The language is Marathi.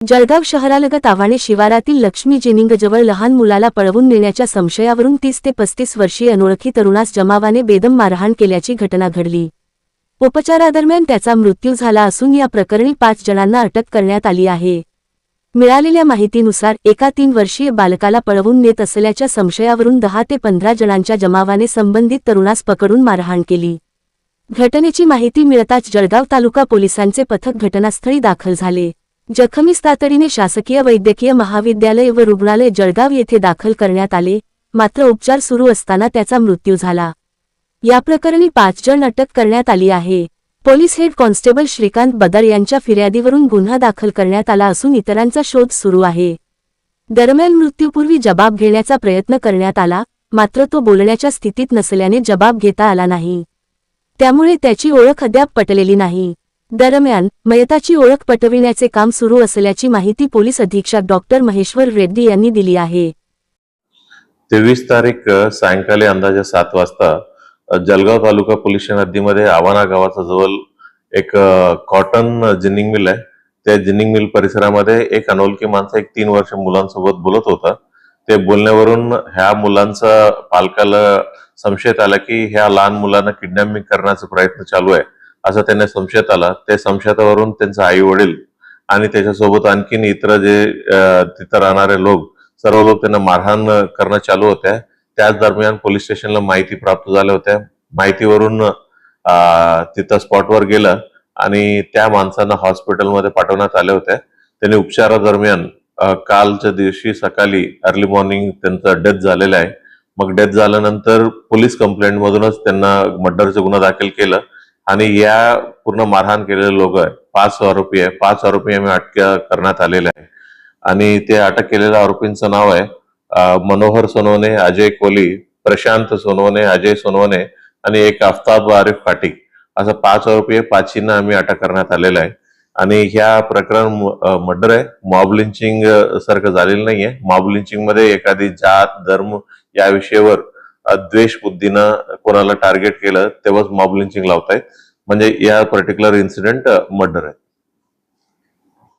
जळगाव शहरालगत आव्हाणे शिवारातील लक्ष्मी जिनिंगजवळ लहान मुलाला पळवून नेण्याच्या संशयावरून 30 ते 35 वर्षीय अनोळखी तरुणास जमावाने बेदम मारहाण केल्याची घटना घडली। उपचारादरम्यान त्याचा मृत्यू झाला असून या प्रकरणी 5 जणांना अटक करण्यात आली आहे। मिळालेल्या माहितीनुसार एका 3 वर्षीय बालकाला पळवून नेत असल्याच्या संशयावरून 10 ते 15 जणांच्या जमावाने संबंधित तरुणास पकडून मारहाण केली। घटनेची माहिती मिळताच जळगाव तालुका पोलिसांचे पथक घटनास्थळी दाखल झाले। जखमीस तातडीने शासकीय वैद्यकीय महाविद्यालय व रुग्णालय जळगाव येथे दाखल करण्यात आले, मात्र उपचार सुरू असताना त्याचा मृत्यू झाला। या प्रकरणी 5 जण अटक करण्यात आली आहे। पोलीस हेड कॉन्स्टेबल श्रीकांत बदर यांच्या फिर्यादीवरून गुन्हा दाखल करण्यात आला असून इतरांचा शोध सुरू आहे। दरम्यान मृत्यूपूर्वी जबाब घेण्याचा प्रयत्न करण्यात आला, मात्र तो बोलण्याच्या स्थितीत नसल्याने जबाब घेता आला नाही। त्यामुळे त्याची ओळख अद्याप पटलेली नाही। दरम्यान मयताची ओळख पटविण्याचे काम सुरू असल्याची माहिती पोलीस अधीक्षक डॉक्टर महेश्वर रेड्डी यांनी दिली आहे। 23 तारीख सायंकाळी अंदाजे 7 वाजता जळगाव तालुका पोलीस स्टेशन हद्दीमध्ये आव्हाणा गावाचा जवळ एक कॉटन जिनिंग मिल आहे। त्या जिनिंग मिल परिसरामध्ये एक अनोळखी माणूस 3 वर्ष मुलांसोबत बोलत होता। ते बोलण्यावरून ह्या मुलांचा पालकाला संशय आला की ह्या लहान मुलांना किडनॅपिंग करण्याचा प्रयत्न चालू आहे असं त्यांना संशयात आला। त्या संशयावरून त्यांचे आई वडील आणि त्याच्यासोबत आणखीन इतर जे तिथं राहणारे लोक सर्व लोक त्यांना मारहाण करणं चालू होत्या। त्याच दरम्यान पोलीस स्टेशनला माहिती प्राप्त झाल्या होत्या। माहितीवरून तिथं स्पॉटवर गेलं आणि त्या माणसांना हॉस्पिटलमध्ये पाठवण्यात आले होते। त्यांनी उपचारादरम्यान कालच्या दिवशी सकाळी अर्ली मॉर्निंग त्यांचा डेथ झालेला आहे। मग डेथ झाल्यानंतर पोलीस कंप्लेंट मधूनच त्यांना मर्डरचा गुन्हा दाखल केला आणि या पूर्ण मारहाण केलेले लोक 5 आरोपी आहे। 5 आरोपी आम्ही अटक करण्यात आलेले आहे आणि ते अटक केलेल्या आरोपींचं नाव आहे मनोहर सोनवणे, अजय कोली, प्रशांत सोनवणे, अजय सोनवणे आणि एक आफ्ताब आरिफ फाटिक असं 5 आरोपी आहे। 5 आम्ही अटक करण्यात आलेला आहे आणि ह्या प्रकरण मर्डर आहे। मॉब लिंचिंग सारखं झालेलं नाहीये। मॉब लिंचिंग मध्ये एखादी जात धर्म या विषयावर द्वेष बुद्धीनं कोणाला टार्गेट केलं तेव्हाच मॉब लिंचिंग लावतायत, म्हणजे या पर्टिक्युलर इन्सिडेंट मर्डर आहे।